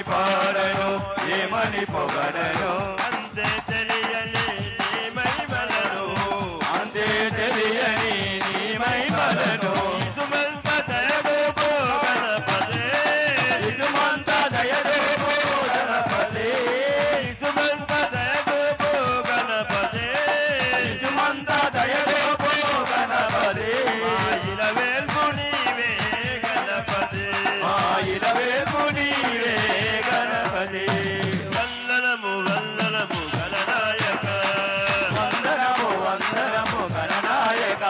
పాడను ఏమని పొగడను అంతే తెలియని నీ మహిమలను అంతే తెలియని నీ మహిమలను ఇసుమంత దయగోపు గణపతే ఇసుమంత దయగోపు గణపతే ఇసుమంత దయగోపు గణపతే ఇసుమంత దయగోపు గణపతే మాయిల వేల్పు నీవే గణపతే మాయిల వేల్పు నీవే గణపతే వందనము వందనము గణనాయక వందనము వందనము గణనాయక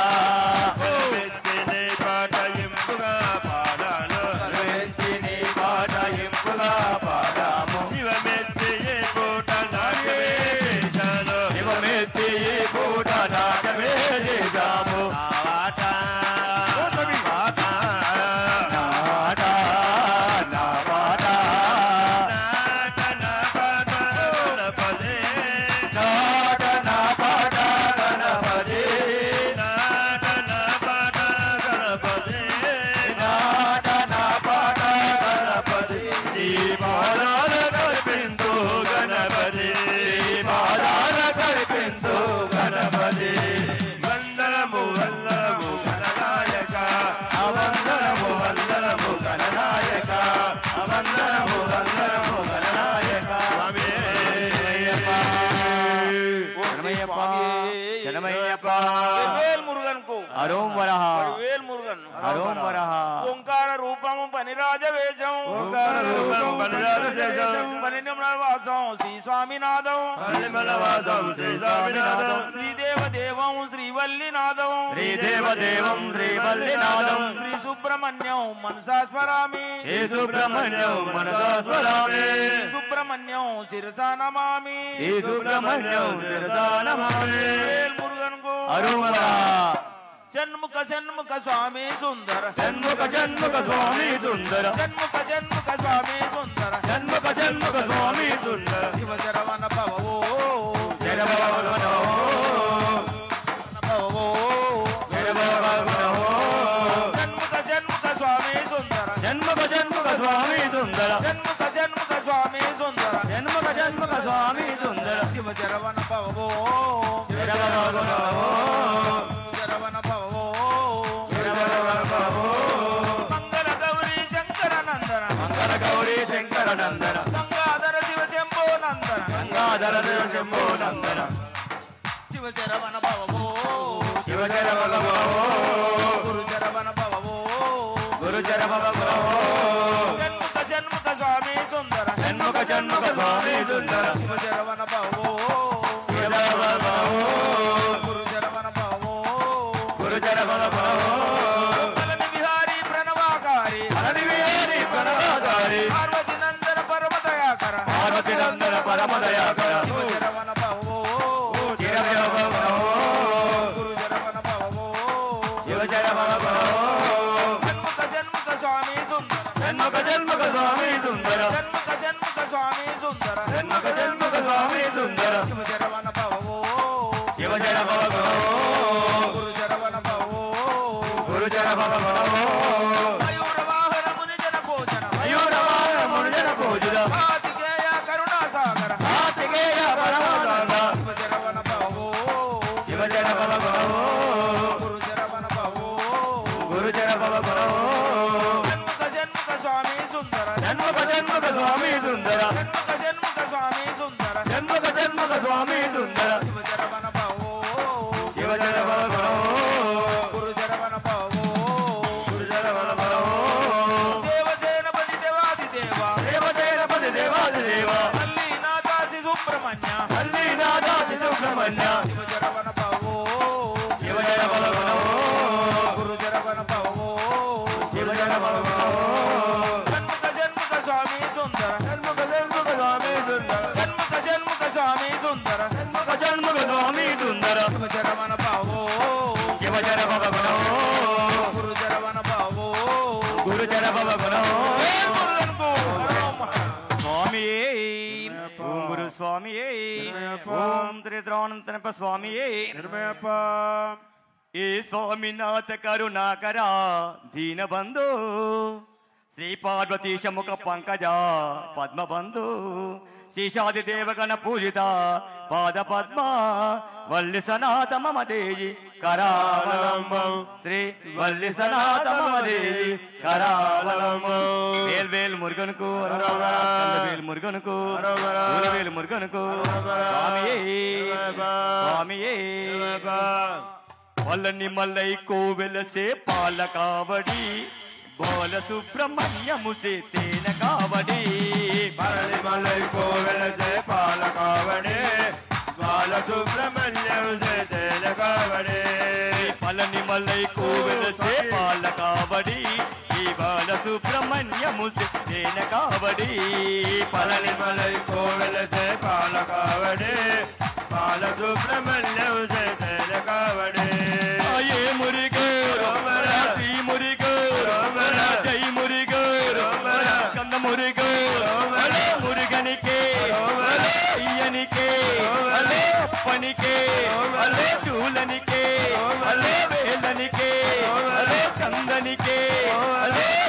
నీ పాట ఇంపుగా పాడాను వెంచి నీ పాట ఇంపుగా పాడాము శివమెత్తి ఏ పూట నాగవే చేశాను శివమెత్తి ఈ పూట నాటమే చేశాము ఆట నాట నా పాట నా పాట గణపతే నాట నా పాట గణపతి నాట నా పాట గణపతే నాట నా పాట గణపతి ఈ పాదాల కల్పించు గణపతి ఈ పాదాల కల్పించు గణపతి వందనము వందనము గణనాయక వందనము వందనము గణనాయక వందనము వందనము గణనాయక శరణమయ్యప్ప శరణమయ్యప్ప వేల్ మురుగన్ కు అరోం వరహ వేల్ మురుగన్ అరోం వరహ ఓంకార రూపము పనిరాజ వేషం ఓంకార రూపం పనిరాజ వేషం పనినివాసం శ్రీ స్వామినాథం పరిమళవాసం శ్రీ స్వామినాథం శ్రీదేవ దేవం శ్రీవల్లినాథం శ్రీదేవదేవం శ్రీవల్లినాథం శ్రీ సుబ్రహ్మణ్యం మనసా స్మరామి శ్రీ సుబ్రహ్మణ్యం మనసా స్మరామి శ్రీ సుబ్రహ్మణ్యం శిరసా నమామి శ్రీ సుబ్రహ్మణ్యం శిరసా నమామి వేల్ మురుగన్ కు అరోం వరహ షణ్ముఖ షణ్ముఖ స్వామి సుందర జన్ముఖ జన్ముఖ స్వామి సుందర షణ్ముఖ షణ్ముఖ స్వామి సుందర జన్ముఖ జన్ముఖ స్వామి సుందర శివ శరవణ భవో శరభవనో భవో శరభవనో షణ్ముఖ షణ్ముఖ స్వామి సుందర జన్ముఖ జన్ముఖ స్వామి సుందర షణ్ముఖ షణ్ముఖ స్వామి సుందర జన్ముఖ జన్ముఖ స్వామి సుందర శివ శరవణ భవో శరభవనో శరవణ భవో శరభవనో మంగళ గౌరీ శంకర నందన మంగళ గౌరీ శంకర నందన గంగాధర శివ శంభో నందన గంగాధర శంభో నందన శివ శరవణ భవో శివ శరభవనో గురు శరవణ భవో గురు శరభవనో షణ్ముఖ షణ్ముఖ స్వామి సుందర జన్ముఖ జన్ముఖ స్వామి సుందర శివ శరవణ భవో శరభవనో గురు శరవణ భవో గురు శరభవనో మంగళ విహారీ ప్రణవాకారి అరణి విహారి ప్రణవాకారి పార్వతి నందన పరమ దయాకర పార్వతి నందన పరమ దయాకర శివ శరవణ భవో శరభవనో గురు శరవణ భవో శివ శరభవనో షణ్ముఖ షణ్ముఖ స్వామి సుందర జన్ముఖ జన్ముఖ స్వామి సుందర షణ్ముఖ షణ్ముఖ స్వామి సుందర జన్ముఖ జన్ముఖ స్వామి సుందర శివ శరవణ భవో శివ శరభవనో గురు శరవణ భవో గురు శరభవనో మయూర వాహన ముని జన భోజన మయూరవాహన మునిజన పూజిత కార్తికేయ కరుణా సాగర కార్తికేయ పరమానంద శివ శరవణ భవో శివ శరభవనో గురు శరవణ భవో గురు శరభవనో షణ్ముఖ షణ్ముఖ స్వామి సుందర జన్ముఖ జన్ముఖ స్వామి సుందర షణ్ముఖ షణ్ముఖ స్వామి సుందర జన్ముఖ జన్ముఖ స్వామి సుందర శివ శరవణ భవో శివ శరభవనో గురు శరవణ భవో గురు శరభవనో దేవసేనపతి దేవాది దేవ దేవదేవపతి దేవాది దేవ మల్లి నాదాసి సుబ్రహ్మణ్య తల్లి నాదాసి సుబ్రహ్మణ్య శివ శరవణ భవో శివ శరభవనో గురు శరవణ భవో శివ శరభవనో షణ్ముఖ షణ్ముఖ స్వామి సుందర జన్ముఖ జన్ముఖ స్వామి సుందర షణ్ముఖ షణ్ముఖ స్వామి సుందర జన్ముఖ జన్ముఖ స్వామి సుందర శివ శరవణ భవో శివ శరభవనో గురు శరవణ భవో గురు శరభవనో స్వామి ఓం గురు స్వామి ఓం త్రిద్రోణంతనప స్వామి ఏ స్వామినాథ కరుణాకరా దీనబంధు శ్రీ పార్వతీశ ముఖ పంకజ పద్మబంధు శేషాది దేవగణ పూజిత పాద పద్మ వల్లి సనాత మమ దేవి కరావలంబం శ్రీ వల్లి సనాత మమ దేవి కరావలంబం వేల్ వేల్ మురుగనుకు వేల్ మురుగనుకు వేల్ మురుగనుకు స్వామియే స్వామియే వల్లని మల్లై కోవెలసే పాలకావడి బాల సుబ్రహ్మణ్యము తేన కావడి పరలి మలై కోవెలసే పాలకావడి బాల సుబ్రహ్మణ్యము తేన కావడి పలని మల్లై కోవెలసే పాలకావడి ఈ బాల సుబ్రహ్మణ్యము తేన కావడి పరలి మలై కోవెలసే పాలకావడి బాల సుబ్రహ్మణ్యము తేన కావడి ఏ మురిగో శ్రీ మురిగో జై మురిగో కంద మురిగో మురుగనికే అయ్యనికే అప్పనికే చూలనికే వేలనికే కందనికే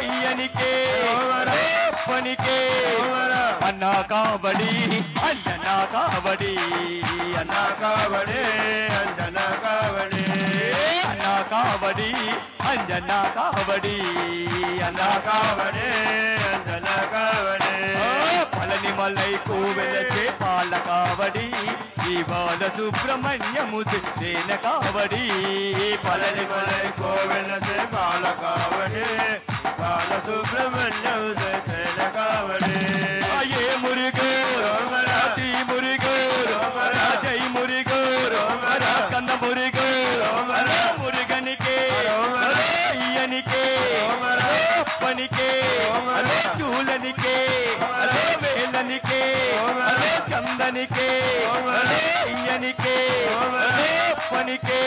అయ్యనికే అప్పనికే అన్నా కాబడి అంజనా కాబడి అన్నా కావడి అంజనా కావడి అన్నా కాబడి అంజనా కాబడి అన్నా కావడి అంజనా కావడి పళని మలై కోవెలసే పాల కావడి ఈ బాల సుబ్రహ్మణ్యము తేన కావడి పళని మలై కోవెలసే పాల కావడి బాల సుబ్రహ్మణ్యం తేన కావడి ఏ మురిగో శ్రీ మురిగో జై మురిగో కంద మురిగో మురుగనికే అయ్యనికే అప్పనికే చూలనికే వేలనికే కందనికే అయ్యనికే అప్పనికే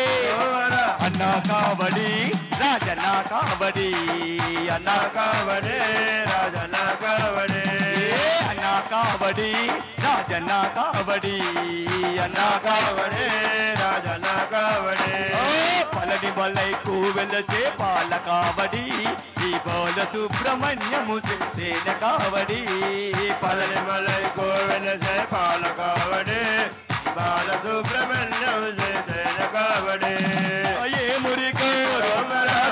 అన్నా కావడి రాజనా కావడి అన్నా కావడి రాజనా కావడి అన్నా కావడి రాజనా కావడి అన్నా కావడి రాజనా కావడి పళని మలై కోవెలసే పాల కావడి ఈ బాల సుబ్రహ్మణ్యము తేన కావడి పళని మలై కోవెలసే పాల కావడి బాల సుబ్రహ్మణ్యం తేన కావడి ఏ మురిగో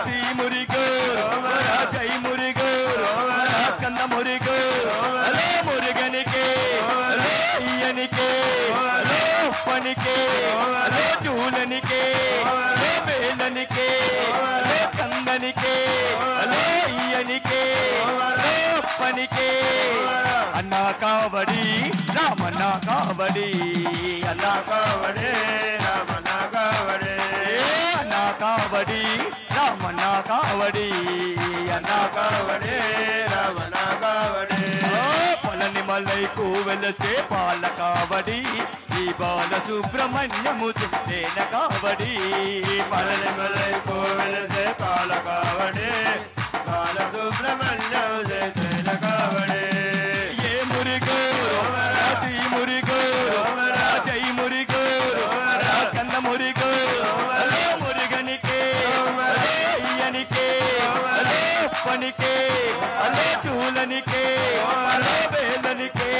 శ్రీ మురిగో జై మురిగో కంద మురిగో మురుగనికే అయ్యనికే అప్పనికే చూలనికే వేలనికే కందనికే అయ్యనికే అప్పనికే అన్నా కావడి రామన్నా కావడి అన్నా కావడి రామనా కావడి అన్నా కావడి రామన్నా కావడి అన్నా కావడి రామనా కావడి పళని మలై కోవెలసే పాల కావడి ఈ బాల సుబ్రహ్మణ్యము తేన కావడి పళని మలై కోవెలసే పాల కావడి బాల సుబ్రహ్మణ్యం తేన కావడి ఏ మురిగో శ్రీ మురిగో జై మురిగో కంద మురిగో మురుగనికే అయ్యనికే అప్పనికే చూలనికే వేలనికే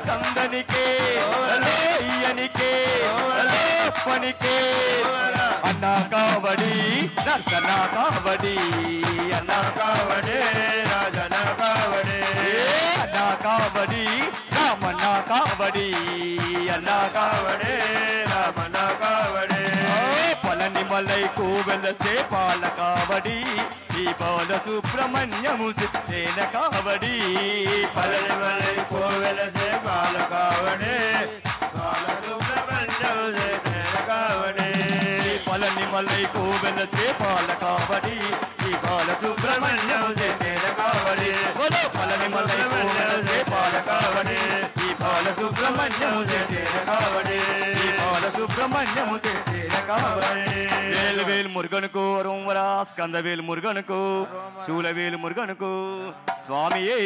కందనికే అయ్యనికే అప్పనికే అన్నా కావడి దర్శనా కావడి అన్నా కావడి రాజనా కావడి అన్నా కావడి రామన్నా కావడి అన్నా కావడి రామనా కావడి పళని మలై కోవెలసే పాల కావడి ఈ బాల సుబ్రహ్మణ్యము తేన కావడి పళని మలై కోవెలసే పాల కావడి బాల సుబ్రహ్మణ్యం తేన కావడి పళని మలై కోవెలసే పాల కావడి ఈ బాల సుబ్రహ్మణ్యము తేన కావడి పళని మలై కోవెలసే పాల కావడి ఈ బాల సుబ్రహ్మణ్యము తేన కావడి ఈ బాల సుబ్రహ్మణ్యము తేన కావడి వేల్ వేల్ మురుగనుకు రోమరా స్కందవేల్ మురుగనుకు శూలవేల్ మురుగనుకు స్వామియే